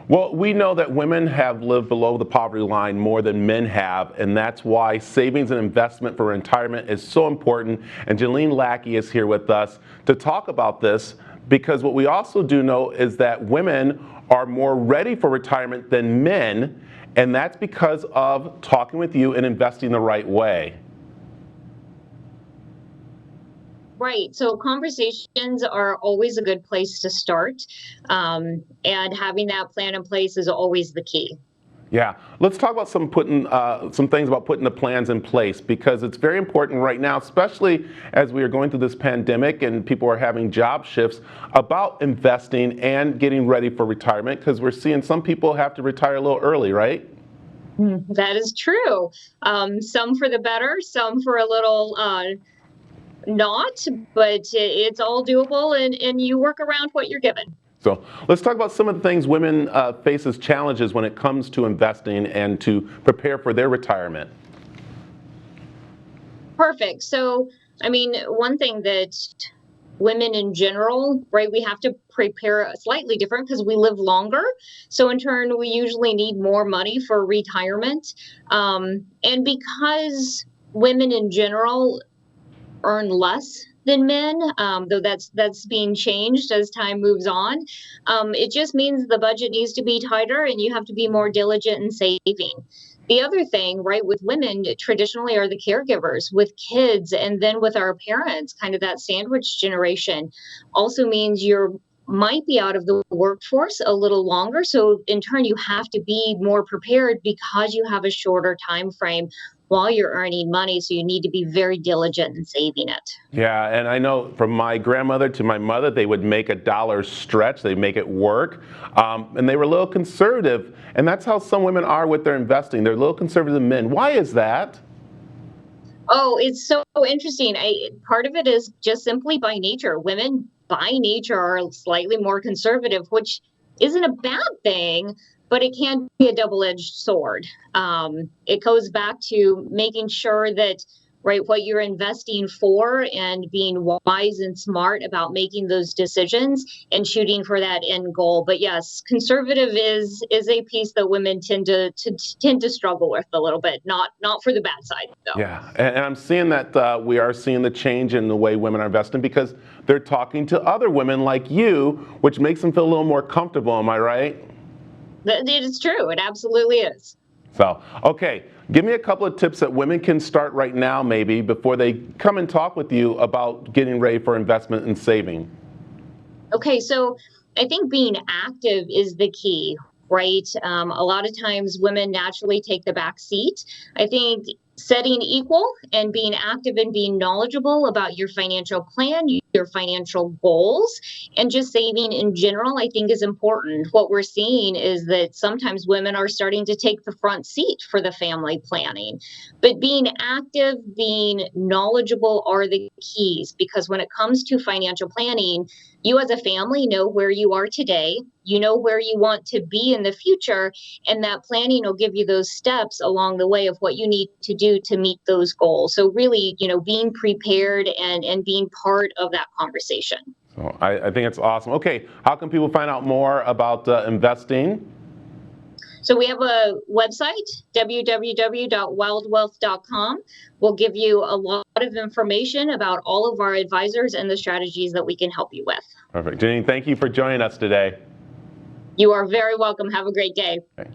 Well, we know that women have lived below the poverty line more than men have, and that's why savings and investment for retirement is so important. And Janenne Lackey is here with us to talk about this, because what we also do know is that women are more ready for retirement than men, and that's because of talking with you and investing the right way. Right. So conversations are always a good place to start. And having that plan in place is always the key. Yeah, let's talk about some things about putting the plans in place, because it's very important right now, especially as we are going through this pandemic and people are having job shifts, about investing and getting ready for retirement, because we're seeing some people have to retire a little early, right? That is true. Some for the better, some for a little not, but it's all doable, and you work around what you're given. So let's talk about some of the things women face as challenges when it comes to investing and to prepare for their retirement. Perfect. So, one thing that women in general, right, we have to prepare slightly different because we live longer. So in turn, we usually need more money for retirement. And because women in general earn less than men, though that's being changed as time moves on. It just means the budget needs to be tighter and you have to be more diligent in saving. The other thing, right, with women traditionally are the caregivers with kids, and then with our parents, kind of that sandwich generation, also means you might be out of the workforce a little longer. So in turn, you have to be more prepared because you have a shorter time frame while you're earning money, so you need to be very diligent in saving it. Yeah, and I know from my grandmother to my mother, they would make a dollar stretch, they make it work, and they were a little conservative, and that's how some women are with their investing. They're a little conservative than men. Why is that? Oh, it's so interesting. Part of it is just simply by nature. Women by nature are slightly more conservative, which isn't a bad thing, but it can be a double-edged sword. It goes back to making sure that, right, what you're investing for and being wise and smart about making those decisions and shooting for that end goal. But yes, conservative is a piece that women tend to struggle with a little bit. Not for the bad side, though. Yeah, and I'm seeing that we are seeing the change in the way women are investing, because they're talking to other women like you, which makes them feel a little more comfortable. Am I right? It is true. It absolutely is. So, okay, give me a couple of tips that women can start right now, maybe, before they come and talk with you about getting ready for investment and saving. Okay, so I think being active is the key, right? A lot of times women naturally take the back seat. I think setting equal and being active and being knowledgeable about your financial plan, your financial goals, and just saving in general, I think is important. What we're seeing is that sometimes women are starting to take the front seat for the family planning. But being active, being knowledgeable are the keys, because when it comes to financial planning, you as a family know where you are today, you know where you want to be in the future, and that planning will give you those steps along the way of what you need to do to meet those goals. So really, being prepared and being part of that conversation. So I think it's awesome. Okay, how can people find out more about investing? So we have a website, www.wildwealth.com. We'll give you a lot of information about all of our advisors and the strategies that we can help you with. Perfect. Janine, thank you for joining us today. You are very welcome. Have a great day. Okay.